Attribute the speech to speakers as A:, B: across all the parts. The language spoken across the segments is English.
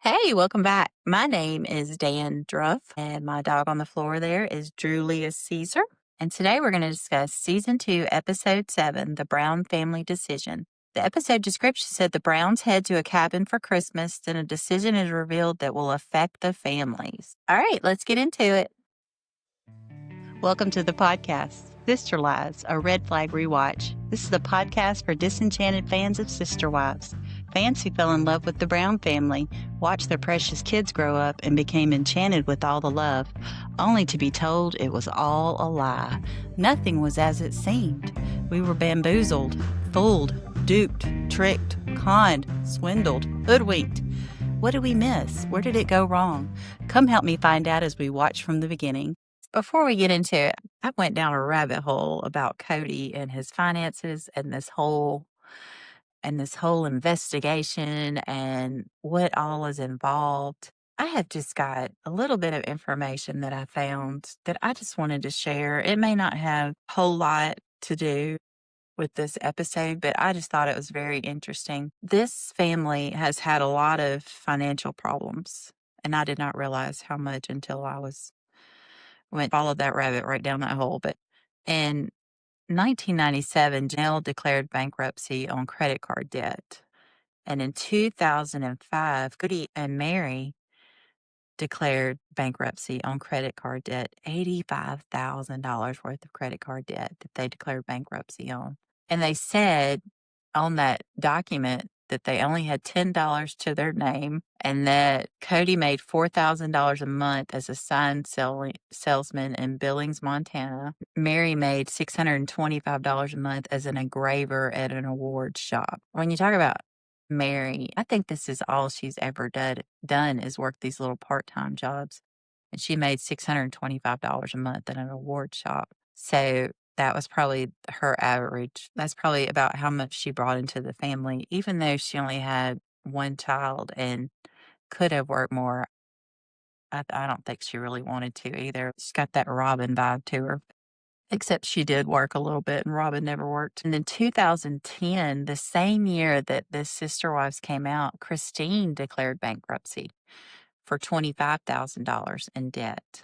A: Hey, welcome back. My name is Dan Druff, and my dog on the floor there is Julius Caesar. And today we're going to discuss Season 2, Episode 7, The Brown Family Decision. The episode description said the Browns head to a cabin for Christmas, then a decision is revealed that will affect the families. All right, let's get into it. Welcome to the podcast, Sister Wives, a red flag rewatch. This is a podcast for disenchanted fans of Sister Wives. Fans who fell in love with the Brown family, watched their precious kids grow up, and became enchanted with all the love, only to be told it was all a lie. Nothing was as it seemed. We were bamboozled, fooled, duped, tricked, conned, swindled, hoodwinked. What did we miss? Where did it go wrong? Come help me find out as we watch from the beginning. Before we get into it, I went down a rabbit hole about Kody and his finances and this whole investigation and what all is involved. I have just got a little bit of information that I found that I just wanted to share. It may not have a whole lot to do with this episode, but I just thought it was very interesting. This family has had a lot of financial problems, and I did not realize how much until I followed that rabbit right down that hole. But in 1997, Janelle declared bankruptcy on credit card debt. And in 2005, Kody and Meri declared bankruptcy on credit card debt, $85,000 worth of credit card debt that they declared bankruptcy on. And they said on that document that they only had $10 to their name and that Kody made $4,000 a month as a sign salesman in Billings, Montana. Meri made $625 a month as an engraver at an awards shop. When you talk about Meri, I think this is all she's ever done is work these little part-time jobs. And she made $625 a month at an award shop. So that was probably her average. That's probably about how much she brought into the family, even though she only had one child and could have worked more. I don't think she really wanted to either. She's got that Robyn vibe to her. Except she did work a little bit and Robyn never worked. And in 2010, the same year that the Sister Wives came out, Christine declared bankruptcy for $25,000 in debt.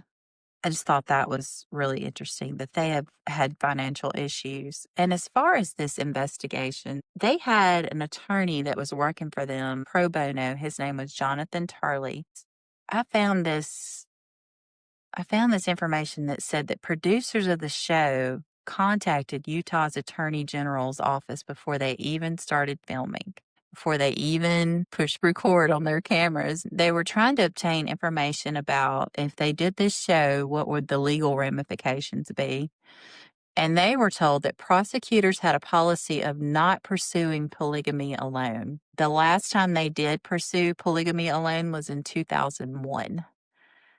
A: I just thought that was really interesting that they have had financial issues. And as far as this investigation, they had an attorney that was working for them pro bono. His name was Jonathan Turley. I found this information that said that producers of the show contacted Utah's Attorney General's office before they even started filming, before they even pushed record on their cameras. They were trying to obtain information about if they did this show, what would the legal ramifications be? And they were told that prosecutors had a policy of not pursuing polygamy alone. The last time they did pursue polygamy alone was in 2001.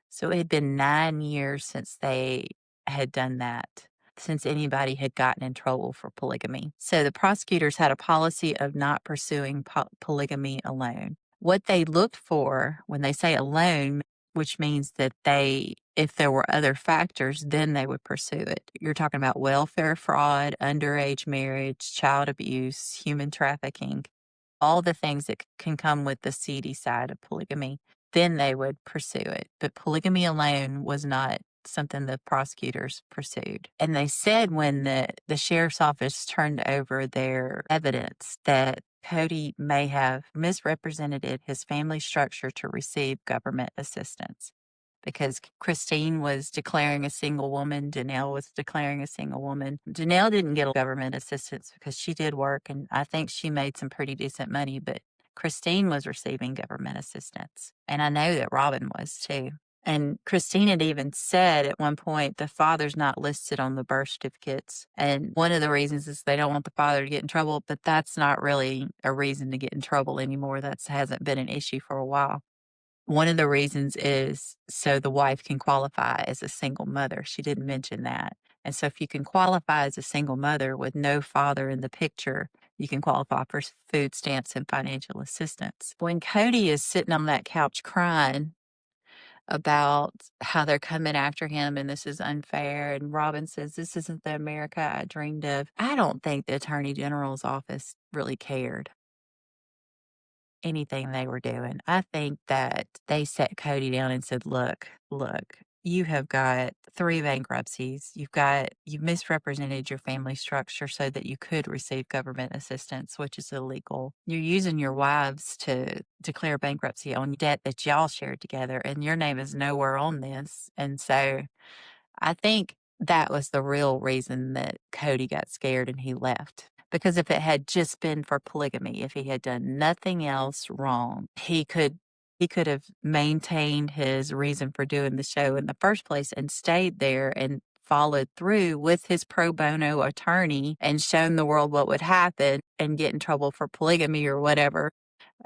A: So it had been 9 years since they had done that, since anybody had gotten in trouble for polygamy. So the prosecutors had a policy of not pursuing polygamy alone. What they looked for when they say alone, which means that if there were other factors, then they would pursue it. You're talking about welfare fraud, underage marriage, child abuse, human trafficking, all the things that can come with the seedy side of polygamy. Then they would pursue it. But polygamy alone was not something the prosecutors pursued. And they said when the sheriff's office turned over their evidence that Kody may have misrepresented his family structure to receive government assistance. Because Christine was declaring a single woman, Janelle was declaring a single woman. Janelle didn't get government assistance because she did work, and I think she made some pretty decent money, but Christine was receiving government assistance. And I know that Robyn was too. And Christine had even said at one point, the father's not listed on the birth certificates. And one of the reasons is they don't want the father to get in trouble, but that's not really a reason to get in trouble anymore. That hasn't been an issue for a while. One of the reasons is so the wife can qualify as a single mother. She didn't mention that. And so if you can qualify as a single mother with no father in the picture, you can qualify for food stamps and financial assistance. When Kody is sitting on that couch crying about how they're coming after him and this is unfair, and Robyn says, this isn't the America I dreamed of, I don't think the Attorney General's office really cared. anything they were doing. I think that they set Kody down and said, look, you have got 3 bankruptcies. You've misrepresented your family structure so that you could receive government assistance, which is illegal. You're using your wives to declare bankruptcy on debt that y'all shared together, and your name is nowhere on this. And so I think that was the real reason that Kody got scared and he left. Because if it had just been for polygamy, if he had done nothing else wrong, he could have maintained his reason for doing the show in the first place and stayed there and followed through with his pro bono attorney and shown the world what would happen and get in trouble for polygamy or whatever.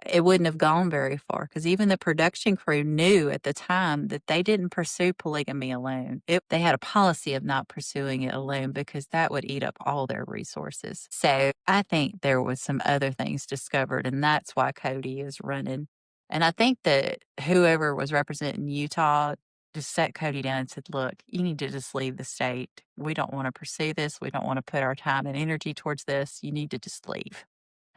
A: It wouldn't have gone very far because even the production crew knew at the time that they didn't pursue polygamy alone. They had a policy of not pursuing it alone because that would eat up all their resources. So I think there was some other things discovered, and that's why Kody is running. And I think that whoever was representing Utah just sat Kody down and said, look, you need to just leave the state. We don't want to pursue this. We don't want to put our time and energy towards this. You need to just leave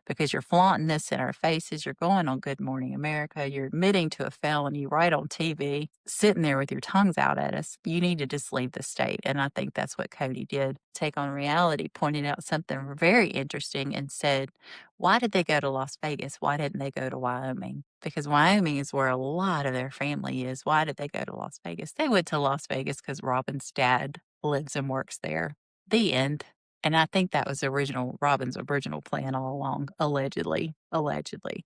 A: because you're flaunting this in our faces. You're going on Good Morning America. You're admitting to a felony right on TV, sitting there with your tongues out at us. You need to just leave the state. And I think that's what Kody did. Take on Reality pointed out something very interesting and said, why did they go to Las Vegas? Why didn't they go to Wyoming? Because Wyoming is where a lot of their family is. Why did they go to Las Vegas? They went to Las Vegas because Robyn's dad lives and works there. The end. And I think that was Robyn's original plan all along, allegedly. Allegedly.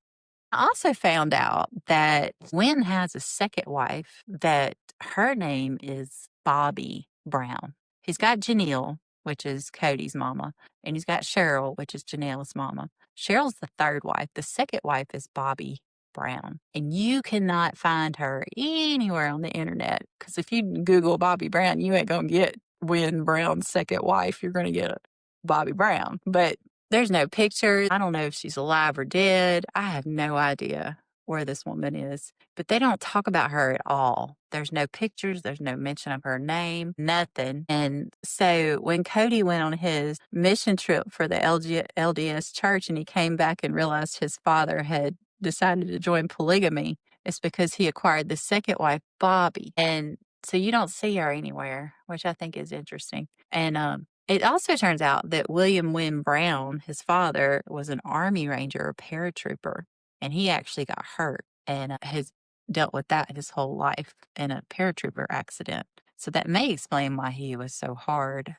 A: I also found out that Wynn has a second wife that her name is Bobby Brown. He's got Janelle, which is Kody's mama, and he's got Cheryl, which is Janelle's mama. Cheryl's the third wife. The second wife is Bobby Brown. And you cannot find her anywhere on the internet because if you Google Bobby Brown, you ain't going to get Wynn Brown's second wife. You're going to get Bobby Brown. But there's no pictures. I don't know if she's alive or dead. I have no idea where this woman is, but they don't talk about her at all. There's no pictures. There's no mention of her name, nothing. And so when Kody went on his mission trip for the LDS church and he came back and realized his father had decided to join polygamy, it's because he acquired the second wife, Bobby. And so you don't see her anywhere, which I think is interesting. And it also turns out that William Wynn Brown, his father, was an Army Ranger or paratrooper, and he actually got hurt and has dealt with that his whole life in a paratrooper accident. So that may explain why he was so hard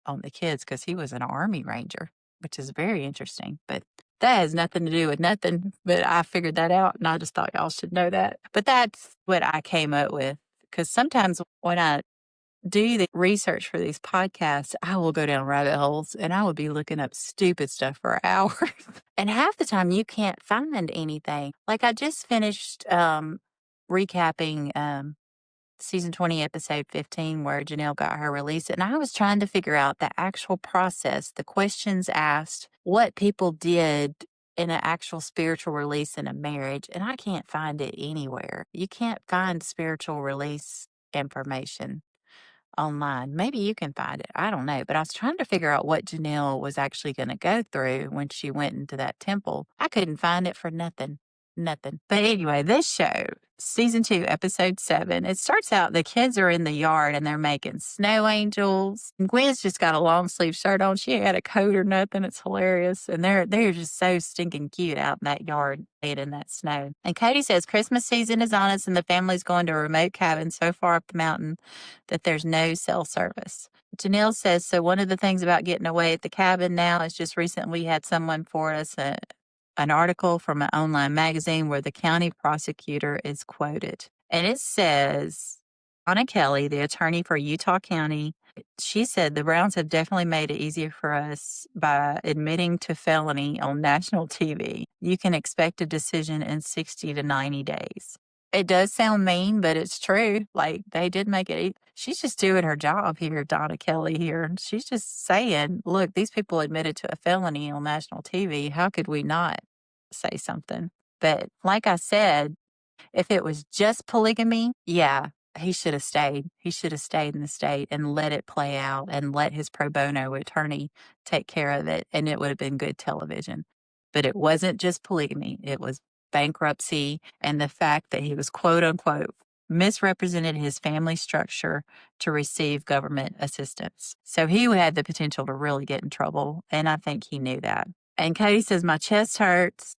A: on the kids because he was an Army Ranger, which is very interesting. But that has nothing to do with nothing. But I figured that out, and I just thought y'all should know that. But that's what I came up with because sometimes when I do the research for these podcasts, I will go down rabbit holes and I will be looking up stupid stuff for hours. And half the time you can't find anything. Like I just finished recapping season 20, episode 15, where Janelle got her release. And I was trying to figure out the actual process, the questions asked, what people did in an actual spiritual release in a marriage. And I can't find it anywhere. You can't find spiritual release information online. Maybe you can find it. I don't know. But I was trying to figure out what Janelle was actually going to go through when she went into that temple. I couldn't find it for nothing. Nothing. But anyway, this show, season 2, episode 7, it starts out the kids are in the yard and they're making snow angels. And Gwen's just got a long sleeve shirt on. She ain't got a coat or nothing. It's hilarious. And they're just so stinking cute out in that yard in that snow. And Kody says Christmas season is on us and the family's going to a remote cabin so far up the mountain that there's no cell service. Janelle says, so one of the things about getting away at the cabin now is just recently we had someone forward us an article from an online magazine where the county prosecutor is quoted. And it says, Anna Kelly, the attorney for Utah County, she said the Browns have definitely made it easier for us by admitting to felony on national TV. You can expect a decision in 60 to 90 days. It does sound mean, but it's true. Like, they did make it. She's just doing her job here, Donna Kelly here. And she's just saying, look, these people admitted to a felony on national TV. How could we not say something? But like I said, if it was just polygamy, yeah, he should have stayed. He should have stayed in the state and let it play out and let his pro bono attorney take care of it. And it would have been good television. But it wasn't just polygamy. It was bankruptcy and the fact that he was, quote unquote, misrepresented his family structure to receive government assistance. So he had the potential to really get in trouble. And I think he knew that. And Kody says, my chest hurts.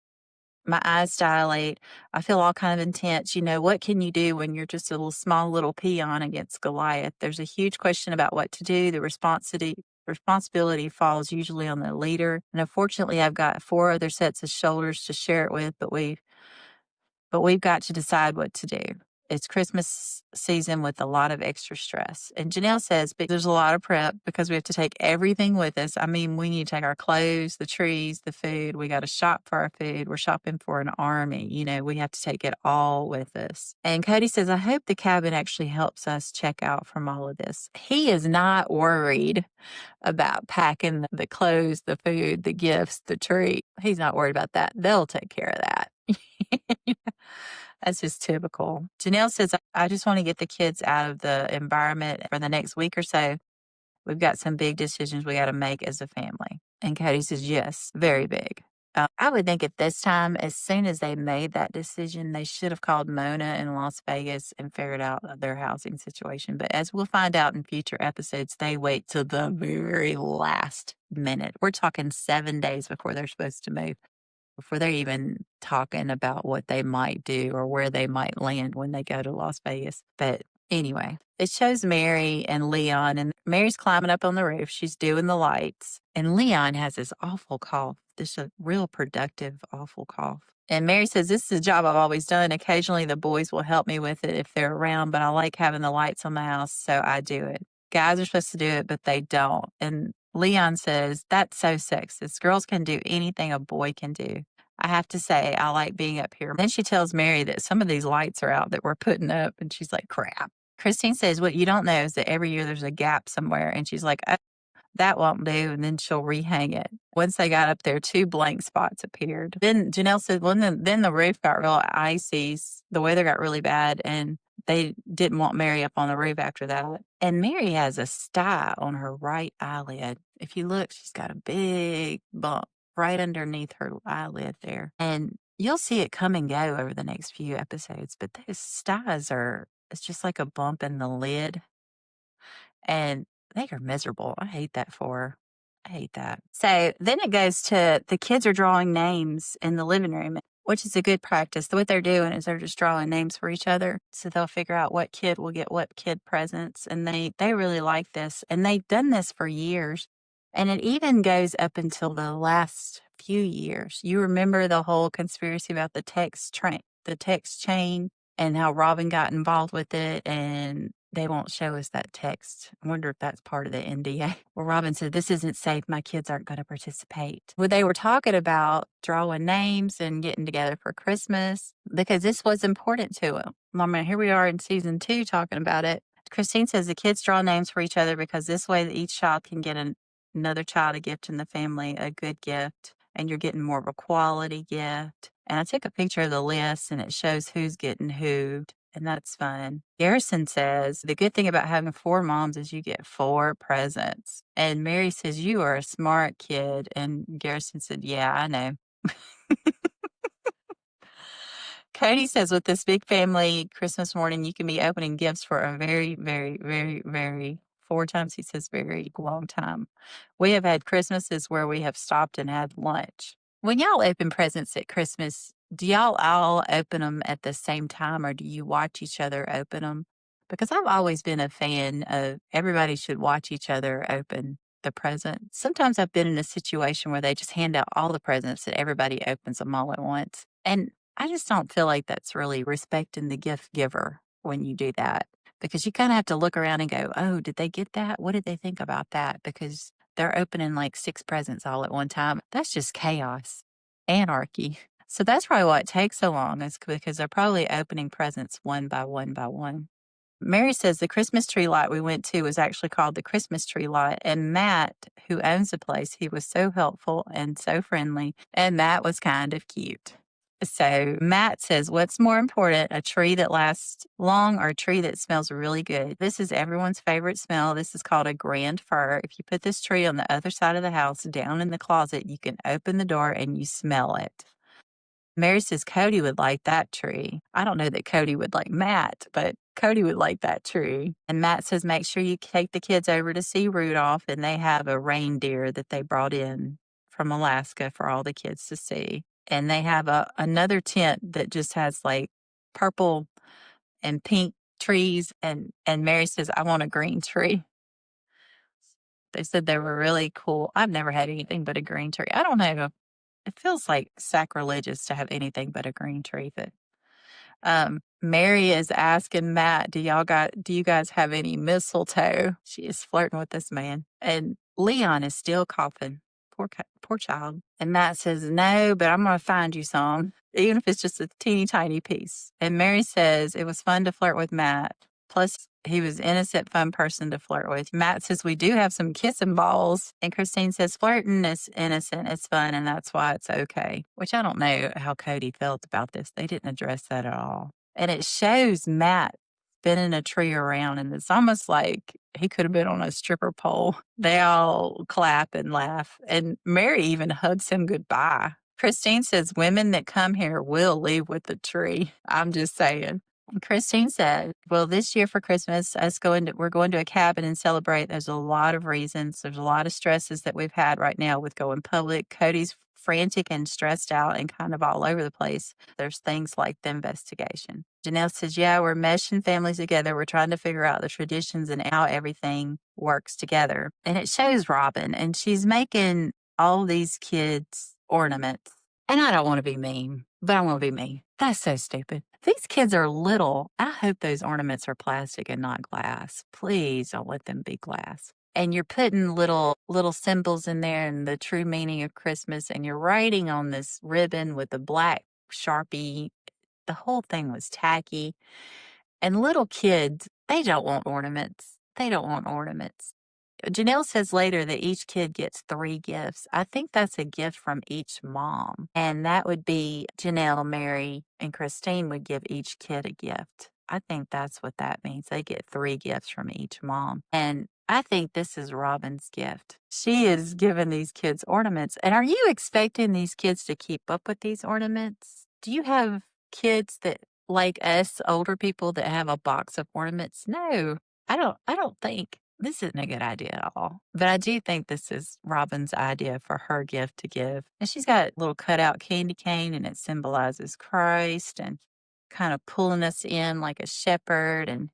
A: My eyes dilate. I feel all kind of intense. What can you do when you're just a small little peon against Goliath? There's a huge question about what to do. The responsibility falls usually on the leader. And unfortunately, I've got 4 other sets of shoulders to share it with, but we've got to decide what to do. It's Christmas season with a lot of extra stress. And Janelle says, but there's a lot of prep because we have to take everything with us. I mean, we need to take our clothes, the trees, the food. We got to shop for our food. We're shopping for an army. We have to take it all with us. And Kody says, I hope the cabin actually helps us check out from all of this. He is not worried about packing the clothes, the food, the gifts, the tree. He's not worried about that. They'll take care of that. That's just typical. Janelle says, I just want to get the kids out of the environment for the next week or so. We've got some big decisions we got to make as a family. And Kody says, yes, very big. I would think at this time, as soon as they made that decision, they should have called Mona in Las Vegas and figured out their housing situation. But as we'll find out in future episodes, they wait till the very last minute. We're talking 7 days before they're supposed to move, before they're even talking about what they might do or where they might land when they go to Las Vegas. But anyway, it shows Meri and Leon, and Meri's climbing up on the roof. She's doing the lights, and Leon has this awful cough, this a real productive, awful cough. And Meri says, this is a job I've always done. Occasionally the boys will help me with it if they're around, but I like having the lights on the house, so I do it. Guys are supposed to do it, but they don't. And Leon says, that's so sexist. Girls can do anything a boy can do. I have to say, I like being up here. Then she tells Meri that some of these lights are out that we're putting up, and she's like, crap. Christine says, what you don't know is that every year there's a gap somewhere, and she's like, oh, that won't do, and then she'll rehang it. Once they got up there, 2 blank spots appeared. Then Janelle said, well, then the roof got real icy. The weather got really bad, and they didn't want Meri up on the roof after that. And Meri has a sty on her right eyelid. If you look, she's got a big bump right underneath her eyelid there. And you'll see it come and go over the next few episodes, but those styes it's just like a bump in the lid. And they are miserable. I hate that for her. I hate that. So then it goes to the kids are drawing names in the living room, which is a good practice. What they're doing is they're just drawing names for each other. So they'll figure out what kid will get what kid presents. And they really like this. And they've done this for years. And it even goes up until the last few years. You remember the whole conspiracy about the text chain and how Robyn got involved with it, and they won't show us that text. I wonder if that's part of the NDA. Well, Robyn said, this isn't safe. My kids aren't going to participate. Well, they were talking about drawing names and getting together for Christmas because this was important to them. I mean, here we are in season 2 talking about it. Christine says the kids draw names for each other because this way each child can get another child a gift in the family, a good gift, and you're getting more of a quality gift. And I took a picture of the list, and it shows who's getting who, and that's fun. Garrison says, the good thing about having 4 moms is you get 4 presents. And Meri says, you are a smart kid. And Garrison said, yeah, I know. Kody says, with this big family Christmas morning, you can be opening gifts for a very, very, very, very 4 times he says very long time. We have had Christmases where we have stopped and had lunch. When y'all open presents at Christmas, do y'all all open them at the same time, or do you watch each other open them? Because I've always been a fan of everybody should watch each other open the present. Sometimes I've been in a situation where they just hand out all the presents and everybody opens them all at once. And I just don't feel like that's really respecting the gift giver when you do that. Because you kind of have to look around and go, oh, did they get that? What did they think about that? Because they're opening like 6 presents all at one time. That's just chaos, anarchy. So that's probably why it takes so long, is because they're probably opening presents one by one by one. Meri says the Christmas tree light we went to was actually called the Christmas tree light. And Matt, who owns the place, he was so helpful and so friendly. And Matt was kind of cute. So Matt says, what's more important, a tree that lasts long or a tree that smells really good? This is everyone's favorite smell. This is called a grand fir. If you put this tree on the other side of the house, down in the closet, you can open the door and you smell it. Meri says Kody would like that tree. I don't know that Kody would like Matt, but Kody would like that tree. And Matt says, make sure you take the kids over to see Rudolph. And they have a reindeer that they brought in from Alaska for all the kids to see. And they have another tent that just has like purple and pink trees. And Meri says, I want a green tree. They said they were really cool. I've never had anything but a green tree. I don't know. It feels like sacrilegious to have anything but a green tree. But Meri is asking Matt, do you guys have any mistletoe? She is flirting with this man. And Leon is still coughing. Poor child. And Matt says, no, but I'm going to find you some, even if it's just a teeny tiny piece. And Meri says, it was fun to flirt with Matt. Plus, he was innocent, fun person to flirt with. Matt says, we do have some kissing balls. And Christine says, flirting is innocent, it's fun, and that's why it's okay. Which I don't know how Kody felt about this. They didn't address that at all. And it shows Matt spinning a tree around, and it's almost like he could have been on a stripper pole. They all clap and laugh. And Meri even hugs him goodbye. Christine says, women that come here will leave with the tree. I'm just saying. Christine said, well, this year for Christmas, we're going to a cabin and celebrate. There's a lot of reasons. There's a lot of stresses that we've had right now with going public. Kody's frantic and stressed out and kind of all over the place. There's things like the investigation. Janelle says, yeah, we're meshing families together. We're trying to figure out the traditions and how everything works together. And it shows Robyn, and she's making all these kids ornaments. And I don't want to be mean, but I want to be mean. That's so stupid. These kids are little. I hope those ornaments are plastic and not glass. Please don't let them be glass. And you're putting little symbols in there and the true meaning of Christmas, and you're writing on this ribbon with a black Sharpie. The whole thing was tacky. And little kids, they don't want ornaments. They don't want ornaments. Janelle says later that each kid gets 3 gifts. I think that's a gift from each mom. And that would be Janelle, Meri, and Christine would give each kid a gift. I think that's what that means. They get 3 gifts from each mom. And I think this is Robyn's gift. She is giving these kids ornaments. And are you expecting these kids to keep up with these ornaments? Do you have kids that, like us, older people, that have a box of ornaments? No, I don't think. This isn't a good idea at all. But I do think this is Robyn's idea for her gift to give. And she's got a little cutout candy cane, and it symbolizes Christ and kind of pulling us in like a shepherd. And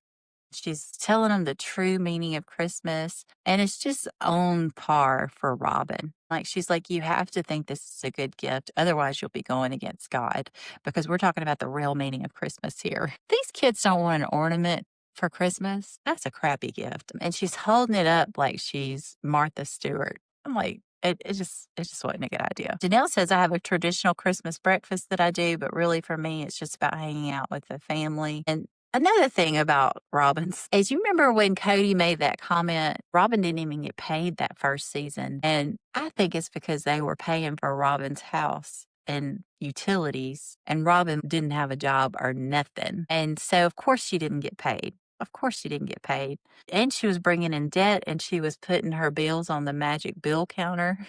A: she's telling them the true meaning of Christmas. And it's just on par for Robyn. Like, she's like, you have to think this is a good gift. Otherwise, you'll be going against God, because we're talking about the real meaning of Christmas here. These kids don't want an ornament for Christmas. That's a crappy gift. And she's holding it up like she's Martha Stewart. I'm like, it just wasn't a good idea. Janelle says, I have a traditional Christmas breakfast that I do, but really for me, it's just about hanging out with the family. And another thing about Robyn's is, you remember when Kody made that comment, Robyn didn't even get paid that first season. And I think it's because they were paying for Robyn's house and utilities, and Robyn didn't have a job or nothing. And so, of course, she didn't get paid. Of course, she didn't get paid. And she was bringing in debt, and she was putting her bills on the magic bill counter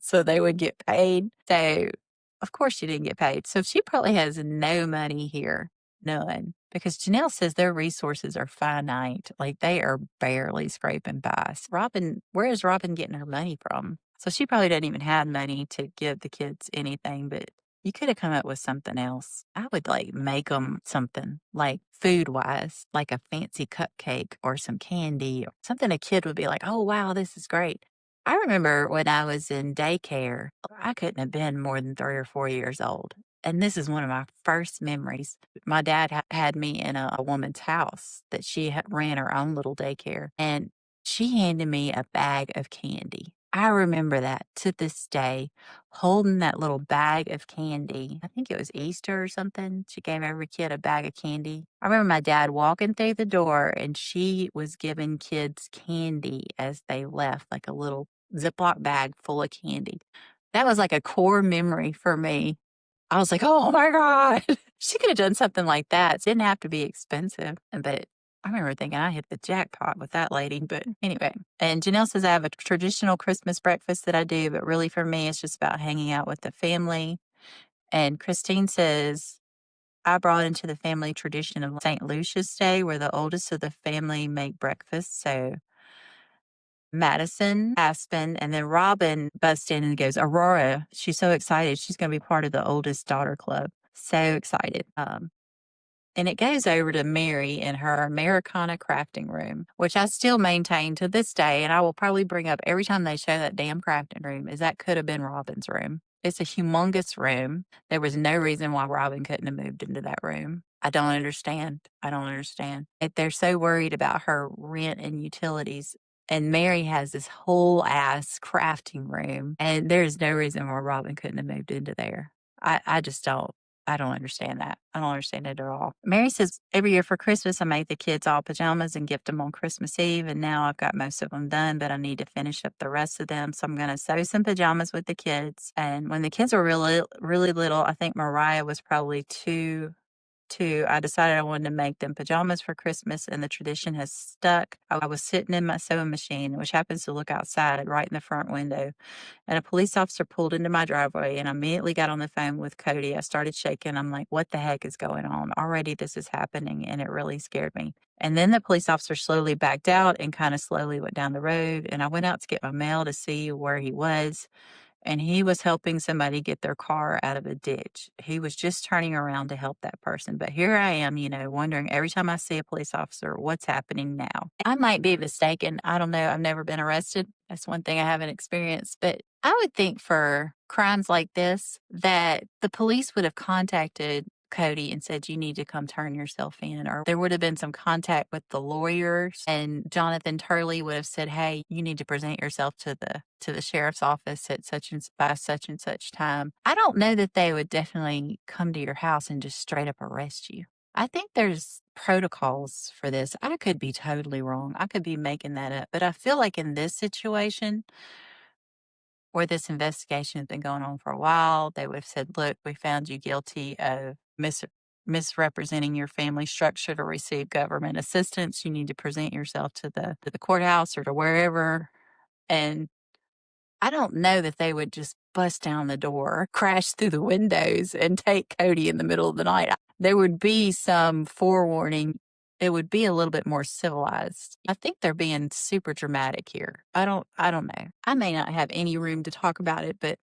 A: so they would get paid. So, of course, she didn't get paid. So, she probably has no money here. None. Because Janelle says their resources are finite. Like, they are barely scraping by. Robyn, where is Robyn getting her money from? So she probably doesn't even have money to give the kids anything, but you could have come up with something else. I would like make them something like food-wise, like a fancy cupcake or some candy or something a kid would be like, oh, wow, this is great. I remember when I was in daycare, I couldn't have been more than 3 or 4 years old. And this is one of my first memories. My dad had me in a woman's house that she ran her own little daycare, and she handed me a bag of candy. I remember that to this day, holding that little bag of candy. I think it was Easter or something. She gave every kid a bag of candy. I remember my dad walking through the door, and she was giving kids candy as they left, like a little Ziploc bag full of candy. That was like a core memory for me. I was like, oh my God, she could have done something like that. It didn't have to be expensive, but I remember thinking I hit the jackpot with that lady. But anyway, and Janelle says, I have a traditional Christmas breakfast that I do, but really for me, it's just about hanging out with the family. And Christine says, I brought into the family tradition of St. Lucia's Day, where the oldest of the family make breakfast. So Madison, Aspen, and then Robyn busts in and goes, Aurora. She's so excited. She's going to be part of the oldest daughter club. So excited. And it goes over to Meri in her Americana crafting room, which I still maintain to this day. And I will probably bring up every time they show that damn crafting room is that could have been Robyn's room. It's a humongous room. There was no reason why Robyn couldn't have moved into that room. I don't understand. I don't understand. If they're so worried about her rent and utilities, and Meri has this whole ass crafting room, and there's no reason why Robyn couldn't have moved into there. I just don't. I don't understand that. I don't understand it at all. Meri says, every year for Christmas, I make the kids all pajamas and gift them on Christmas Eve. And now I've got most of them done, but I need to finish up the rest of them. So I'm going to sew some pajamas with the kids. And when the kids were really, really little, I think Mariah was probably two. I decided I wanted to make them pajamas for Christmas, and the tradition has stuck. I was sitting in my sewing machine, which happens to look outside right in the front window, and a police officer pulled into my driveway, and I immediately got on the phone with Kody. I started shaking. I'm like, what the heck is going on? Already this is happening, and it really scared me. And then the police officer slowly backed out and kind of slowly went down the road, and I went out to get my mail to see where he was. And he was helping somebody get their car out of a ditch. He was just turning around to help that person. But here I am, wondering every time I see a police officer, what's happening now? I might be mistaken. I don't know. I've never been arrested. That's one thing I haven't experienced. But I would think for crimes like this that the police would have contacted Kody and said, you need to come turn yourself in, or there would have been some contact with the lawyers, and Jonathan Turley would have said, hey, you need to present yourself to the sheriff's office at such and such time. I don't know that they would definitely come to your house and just straight up arrest you. I think there's protocols for this. I could be totally wrong. I could be making that up, but I feel like in this situation, where this investigation has been going on for a while, they would have said, look, we found you guilty of misrepresenting your family structure to receive government assistance. You need to present yourself to the courthouse or to wherever. And I don't know that they would just bust down the door, crash through the windows, and take Kody in the middle of the night. There would be some forewarning. It would be a little bit more civilized. I think they're being super dramatic here. I don't know. I may not have any room to talk about it, but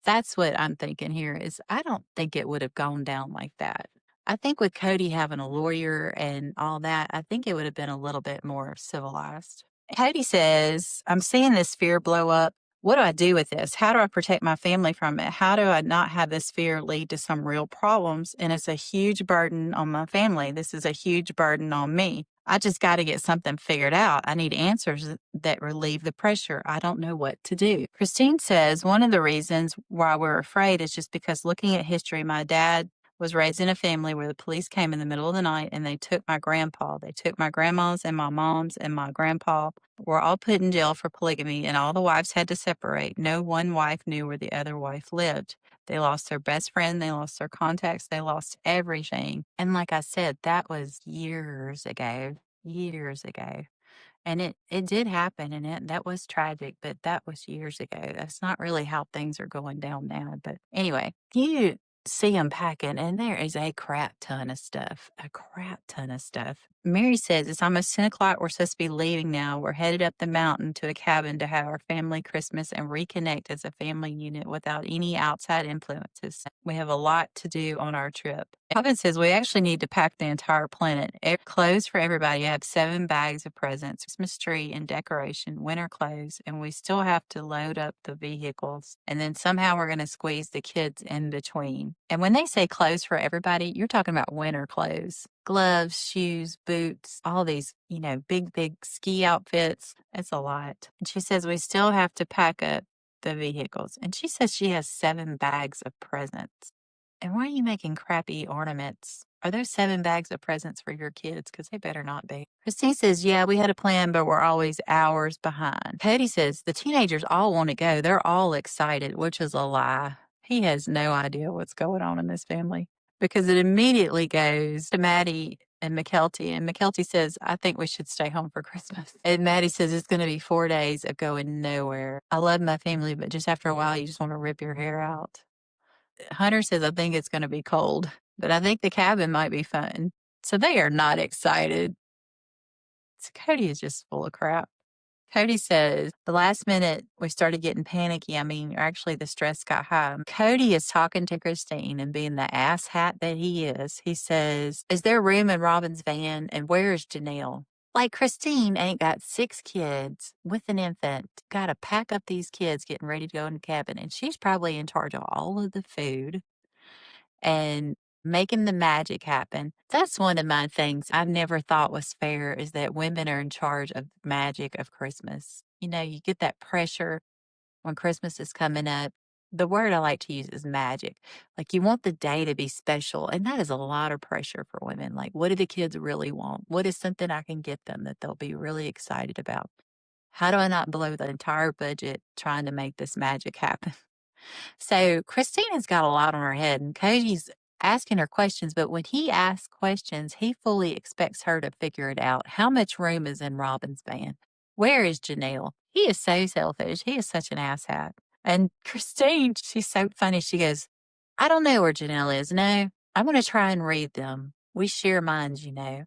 A: that's what I'm thinking here is I don't think it would have gone down like that. I think with Kody having a lawyer and all that, I think it would have been a little bit more civilized. Kody says, I'm seeing this fear blow up. What do I do with this? How do I protect my family from it? How do I not have this fear lead to some real problems? And it's a huge burden on my family. This is a huge burden on me. I just got to get something figured out. I need answers that relieve the pressure. I don't know what to do. Christine says one of the reasons why we're afraid is just because looking at history, my dad was raised in a family where the police came in the middle of the night and they took my grandpa. They took my grandma's and my mom's and my grandpa were all put in jail for polygamy, and all the wives had to separate. No one wife knew where the other wife lived. They lost their best friend. They lost their contacts. They lost everything. And like I said, that was years ago. Years ago. And it did happen, and that was tragic, but that was years ago. That's not really how things are going down now. But anyway, you see them packing, and there is a crap ton of stuff. A crap ton of stuff. Meri says, it's almost 10 o'clock. We're supposed to be leaving now. We're headed up the mountain to a cabin to have our family Christmas and reconnect as a family unit without any outside influences. We have a lot to do on our trip. Robyn says, we actually need to pack the entire planet. Clothes for everybody. I have 7 bags of presents, Christmas tree and decoration, winter clothes, and we still have to load up the vehicles. And then somehow we're going to squeeze the kids in between. And when they say clothes for everybody, you're talking about winter clothes. Gloves, shoes, boots, all these, big ski outfits. It's a lot. And she says we still have to pack up the vehicles. And she says she has 7 bags of presents. And why are you making crappy ornaments? Are those 7 bags of presents for your kids? Because they better not be. Christine says, yeah, we had a plan, but we're always hours behind. Kody says, the teenagers all want to go. They're all excited, which is a lie. He has no idea what's going on in this family because it immediately goes to Maddie and Mykelti. And Mykelti says, I think we should stay home for Christmas. And Maddie says, it's going to be 4 days of going nowhere. I love my family, but just after a while, you just want to rip your hair out. Hunter says, I think it's going to be cold, but I think the cabin might be fun. So they are not excited. So Kody is just full of crap. Kody says, the last minute we started getting panicky. I mean, actually, the stress got high. Kody is talking to Christine and being the ass hat that he is. He says, is there room in Robyn's van? And where is Janelle? Like, Christine ain't got 6 kids with an infant, got to pack up these kids getting ready to go in the cabin. And she's probably in charge of all of the food and making the magic happen. That's one of my things I've never thought was fair is that women are in charge of the magic of Christmas. You know, you get that pressure when Christmas is coming up. The word I like to use is magic. Like, you want the day to be special, and that is a lot of pressure for women. Like, what do the kids really want? What is something I can get them that they'll be really excited about? How do I not blow the entire budget trying to make this magic happen? So Christina's got a lot on her head, and Cody's asking her questions, but when he asks questions, he fully expects her to figure it out. How much room is in Robyn's van? Where is Janelle? He is so selfish. He is such an asshat. And Christine, she's so funny. She goes, I don't know where Janelle is. No, I'm going to try and read them. We share minds, you know.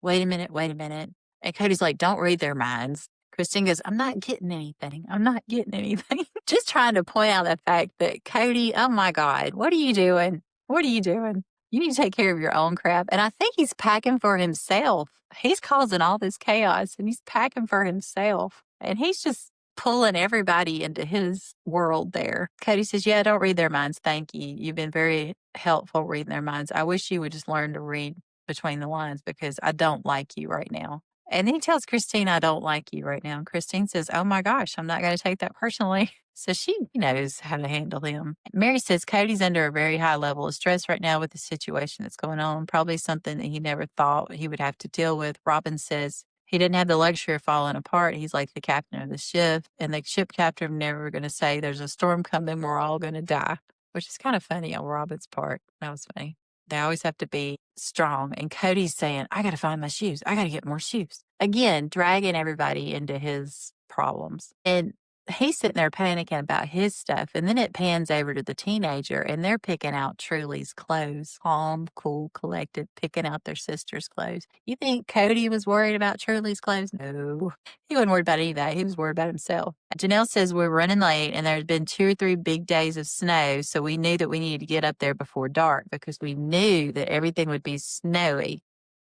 A: Wait a minute, wait a minute. And Cody's like, don't read their minds. Christine goes, I'm not getting anything. I'm not getting anything. Just trying to point out the fact that Kody, oh my God, what are you doing? What are you doing? You need to take care of your own crap. And I think he's packing for himself. He's causing all this chaos and he's packing for himself. And he's just pulling everybody into his world there. Kody says, yeah, don't read their minds. Thank you. You've been very helpful reading their minds. I wish you would just learn to read between the lines because I don't like you right now. And he tells Christine, I don't like you right now. And Christine says, oh my gosh, I'm not going to take that personally. So she knows how to handle him. Meri says Kody's under a very high level of stress right now with the situation that's going on. Probably something that he never thought he would have to deal with. Robyn says he didn't have the luxury of falling apart. He's like the captain of the ship. And the ship captain never going to say there's a storm coming. We're all going to die, which is kind of funny on Robyn's part. That was funny. They always have to be strong. And Kody's saying, I got to find my shoes. I got to get more shoes. Again, dragging everybody into his problems. And he's sitting there panicking about his stuff. And then it pans over to the teenager and they're picking out Truly's clothes. Calm, cool, collected, picking out their sister's clothes. You think Kody was worried about Truly's clothes? No. He wasn't worried about any of that. He was worried about himself. Janelle says we're running late and there's been 2 or 3 big days of snow. So we knew that we needed to get up there before dark because we knew that everything would be snowy.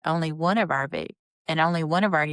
A: Only one of our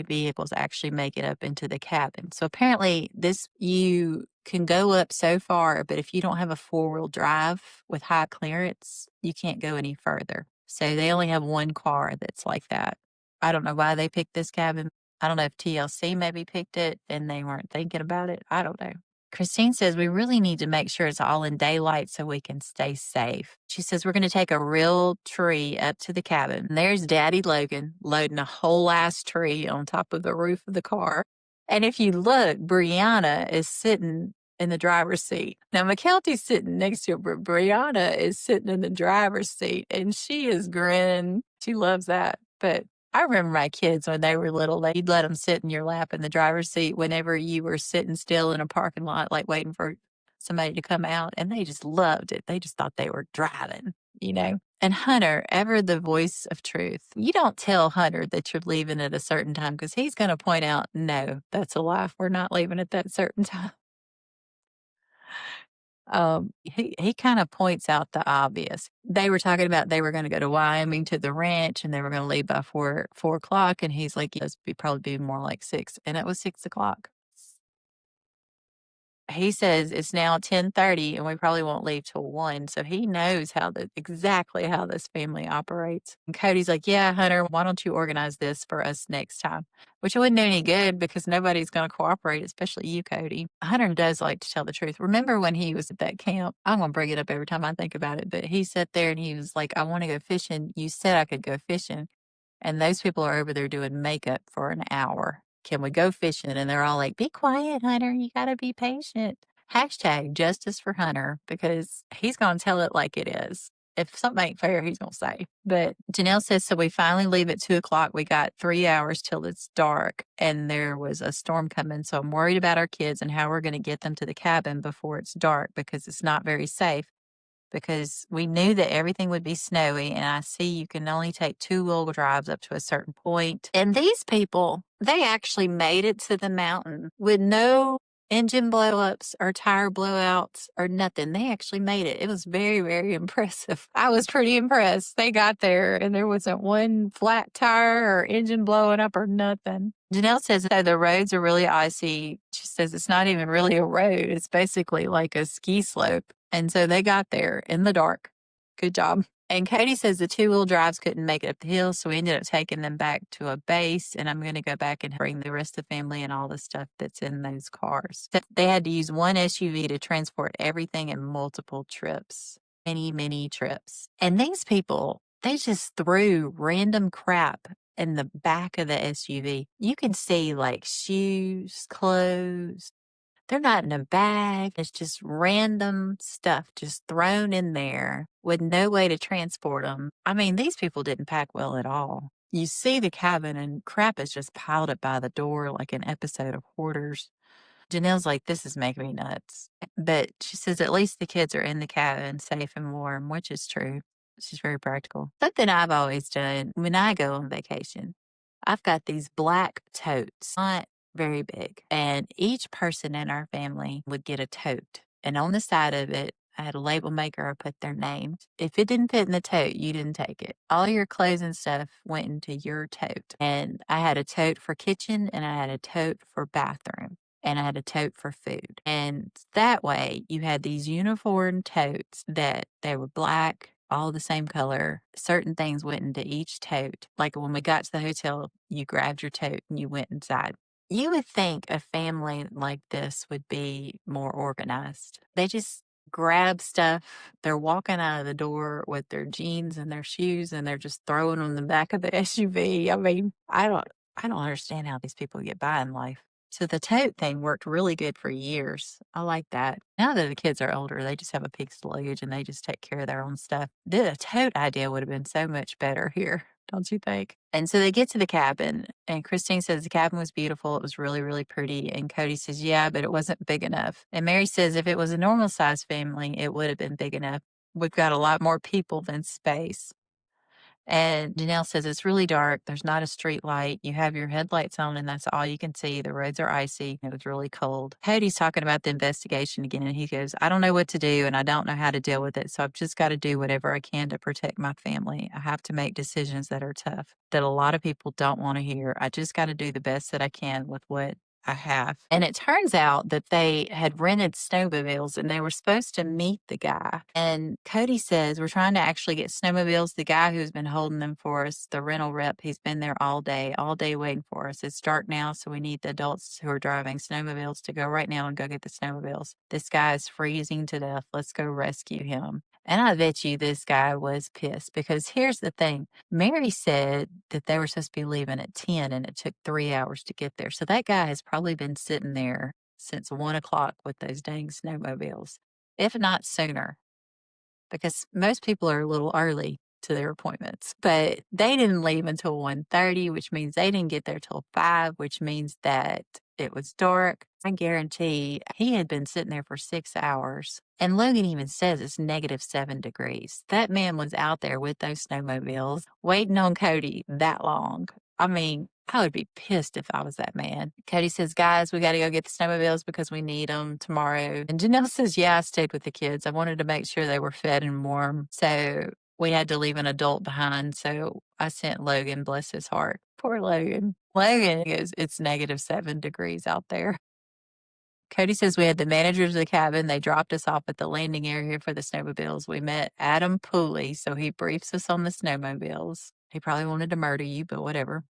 A: vehicles actually make it up into the cabin. So apparently you can go up so far, but if you don't have a 4-wheel drive with high clearance, you can't go any further. So they only have one car that's like that. I don't know why they picked this cabin. I don't know if TLC maybe picked it and they weren't thinking about it. I don't know. Christine says we really need to make sure it's all in daylight so we can stay safe. She says we're going to take a real tree up to the cabin. And there's Daddy Logan loading a whole ass tree on top of the roof of the car. And if you look, Brianna is sitting in the driver's seat. Now, McKelty's sitting next to her, but Brianna is sitting in the driver's seat and she is grinning. She loves that. But I remember my kids when they were little, you'd let them sit in your lap in the driver's seat whenever you were sitting still in a parking lot, like waiting for somebody to come out. And they just loved it. They just thought they were driving, you know. And Hunter, ever the voice of truth. You don't tell Hunter that you're leaving at a certain time because he's going to point out, no, that's a lie. We're not leaving at that certain time. He kind of points out the obvious. They were talking about they were going to go to Wyoming to the ranch and they were going to leave by 4 o'clock. And he's like, yes, probably be more like 6. And it was 6 o'clock. He says it's now 10:30 and we probably won't leave till 1. So he knows exactly how this family operates. And Kody's like, yeah, Hunter, why don't you organize this for us next time? Which wouldn't do any good because nobody's going to cooperate, especially you, Kody. Hunter does like to tell the truth. Remember when he was at that camp? I'm going to bring it up every time I think about it, but he sat there and he was like, I want to go fishing. You said I could go fishing. And those people are over there doing makeup for an hour. Can we go fishing? And they're all like, be quiet, Hunter. You got to be patient. Hashtag justice for Hunter because he's going to tell it like it is. If something ain't fair, he's going to say. But Janelle says, so we finally leave at 2 o'clock. We got 3 hours till it's dark and there was a storm coming. So I'm worried about our kids and how we're going to get them to the cabin before it's dark because it's not very safe. because we knew that everything would be snowy. And I see you can only take 2-wheel drives up to a certain point. And these people, they actually made it to the mountain with no engine blowups or tire blowouts or nothing. They actually made it. It was very, very impressive. I was pretty impressed. They got there and there wasn't one flat tire or engine blowing up or nothing. Janelle says that the roads are really icy. She says it's not even really a road. It's basically like a ski slope. And so they got there in the dark. Good job. And Kody says the 2-wheel drives couldn't make it up the hill, so we ended up taking them back to a base, and I'm going to go back and bring the rest of the family and all the stuff that's in those cars. They had to use one SUV to transport everything in multiple trips, many, many trips. And these people, they just threw random crap in the back of the SUV. You can see like shoes, clothes. They're not in a bag. It's just random stuff just thrown in there with no way to transport them. I mean, these people didn't pack well at all. You see the cabin and crap is just piled up by the door like an episode of Hoarders. Janelle's like, this is making me nuts. But she says at least the kids are in the cabin safe and warm, which is true. She's very practical. Something I've always done when I go on vacation, I've got these black totes, not very big. And each person in our family would get a tote. And on the side of it, I had a label maker. I put their names. If it didn't fit in the tote, you didn't take it. All your clothes and stuff went into your tote. And I had a tote for kitchen and I had a tote for bathroom. And I had a tote for food. And that way you had these uniform totes that they were black, all the same color. Certain things went into each tote. Like when we got to the hotel, you grabbed your tote and you went inside. You would think a family like this would be more organized. They just grab stuff. They're walking out of the door with their jeans and their shoes and they're just throwing them in the back of the SUV. I mean, I don't understand how these people get by in life. So the tote thing worked really good for years. I like that. Now that the kids are older, they just have a piece of luggage and they just take care of their own stuff. The tote idea would have been so much better here, don't you think? And so they get to the cabin, and Christine says the cabin was beautiful. It was really, really pretty. And Kody says, yeah, but it wasn't big enough. And Meri says if it was a normal sized family, it would have been big enough. We've got a lot more people than space. And Janelle says it's really dark. There's not a street light. You have your headlights on, and that's all you can see. The roads are icy. It was really cold. Kody's talking about the investigation again, and he goes, I don't know what to do, and I don't know how to deal with it. So I've just got to do whatever I can to protect my family. I have to make decisions that are tough, that a lot of people don't want to hear. I just got to do the best that I can with what I have. And it turns out that they had rented snowmobiles and they were supposed to meet the guy. And Kody says, we're trying to actually get snowmobiles. The guy who's been holding them for us, the rental rep, he's been there all day waiting for us. It's dark now, so we need the adults who are driving snowmobiles to go right now and go get the snowmobiles. This guy is freezing to death. Let's go rescue him. And I bet you this guy was pissed because here's the thing. Meri said that they were supposed to be leaving at 10 and it took 3 hours to get there. So that guy has probably been sitting there since 1 o'clock with those dang snowmobiles, if not sooner, because most people are a little early to their appointments. But they didn't leave until 1:30, which means they didn't get there till 5, which means that it was dark. I guarantee he had been sitting there for 6 hours. And Logan even says it's -7 degrees. That man was out there with those snowmobiles waiting on Kody that long. I mean, I would be pissed if I was that man. Kody says, guys, we got to go get the snowmobiles because we need them tomorrow. And Janelle says, yeah, I stayed with the kids. I wanted to make sure they were fed and warm. So we had to leave an adult behind. So I sent Logan, bless his heart. Poor Logan. Logan goes, it's -7 degrees out there. Kody says we had the managers of the cabin. They dropped us off at the landing area for the snowmobiles. We met Adam Pooley, so he briefs us on the snowmobiles. He probably wanted to murder you, but whatever.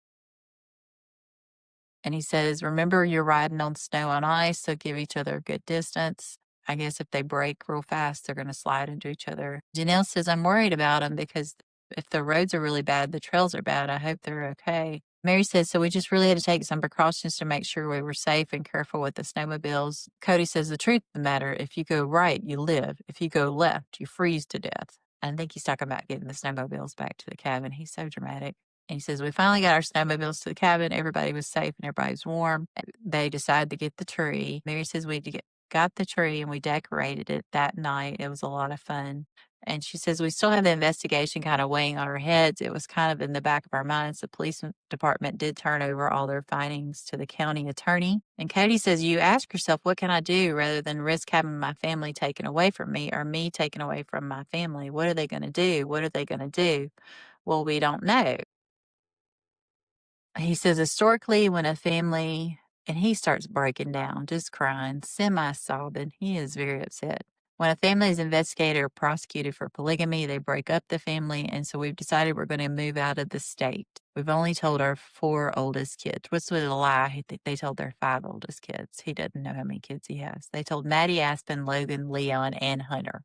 A: And he says, remember, you're riding on snow and ice, so give each other a good distance. I guess if they break real fast, they're going to slide into each other. Janelle says, I'm worried about them because if the roads are really bad, the trails are bad. I hope they're okay. Meri says, so we just really had to take some precautions to make sure we were safe and careful with the snowmobiles. Kody says, the truth of the matter, if you go right, you live. If you go left, you freeze to death. I think he's talking about getting the snowmobiles back to the cabin. He's so dramatic. And he says, we finally got our snowmobiles to the cabin. Everybody was safe and everybody was warm. They decided to get the tree. Meri says got the tree and we decorated it that night. It was a lot of fun. And she says, we still have the investigation kind of weighing on our heads. It was kind of in the back of our minds. The police department did turn over all their findings to the county attorney. And Kody says, you ask yourself, what can I do rather than risk having my family taken away from me or me taken away from my family? What are they going to do? What are they going to do? Well, we don't know. He says, historically, when a family, and he starts breaking down, just crying, semi sobbing. He is very upset. When a family is investigated or prosecuted for polygamy, they break up the family. And so we've decided we're going to move out of the state. We've only told our 4 oldest kids, which was a lie. They told their 5 oldest kids. He doesn't know how many kids he has. They told Maddie, Aspen, Logan, Leon, and Hunter,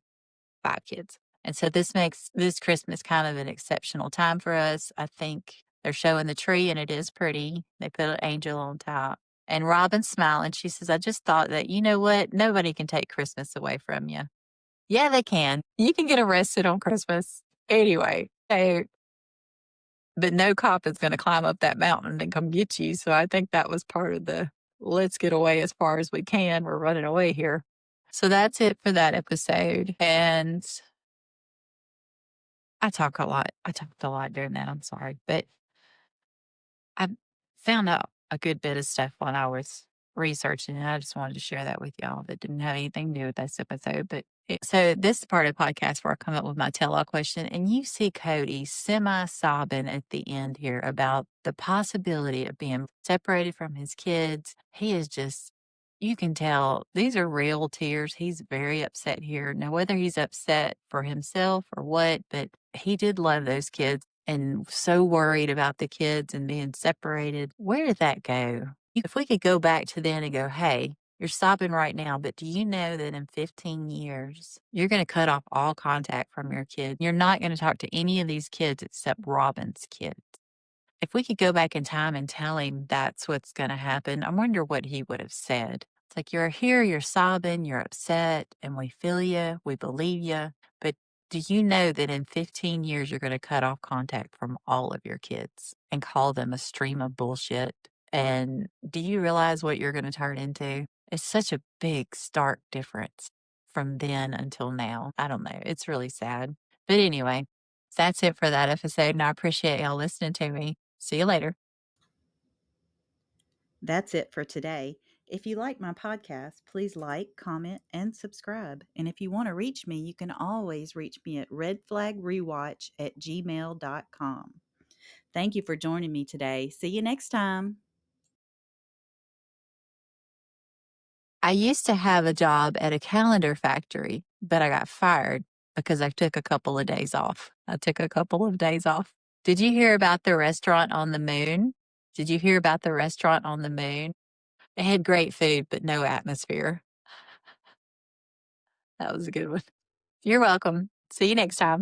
A: 5 kids. And so this makes this Christmas kind of an exceptional time for us. I think they're showing the tree and it is pretty. They put an angel on top. And Robyn's smiling. She says, I just thought that, you know what? Nobody can take Christmas away from you. Yeah, they can. You can get arrested on Christmas. Anyway, but no cop is going to climb up that mountain and come get you. So I think that was part of the let's get away as far as we can. We're running away here. So that's it for that episode. And I talk a lot. I talked a lot during that. I'm sorry. But I found out a good bit of stuff while I was researching, and I just wanted to share that with y'all that didn't have anything to do with this episode. But so this is part of the podcast where I come up with my tell-all question, and you see Kody semi-sobbing at the end here about the possibility of being separated from his kids. He is just, you can tell these are real tears. He's very upset here. Now, whether he's upset for himself or what, but he did love those kids and so worried about the kids and being separated. Where did that go? If we could go back to then and go, hey, you're sobbing right now, but do you know that in 15 years, you're going to cut off all contact from your kid? You're not going to talk to any of these kids except Robyn's kids. If we could go back in time and tell him that's what's going to happen, I wonder what he would have said. It's like, you're here, you're sobbing, you're upset, and we feel you, we believe you. But do you know that in 15 years, you're going to cut off contact from all of your kids and call them a stream of bullshit? And do you realize what you're going to turn into? It's such a big, stark difference from then until now. I don't know. It's really sad. But anyway, that's it for that episode. And I appreciate y'all listening to me. See you later.
B: That's it for today. If you like my podcast, please like, comment, and subscribe. And if you want to reach me, you can always reach me at redflagrewatch@gmail.com. Thank you for joining me today. See you next time.
A: I used to have a job at a calendar factory, but I got fired because I took a couple of days off. I took a couple of days off. Did you hear about the restaurant on the moon? Did you hear about the restaurant on the moon? It had great food, but no atmosphere. That was a good one. You're welcome. See you next time.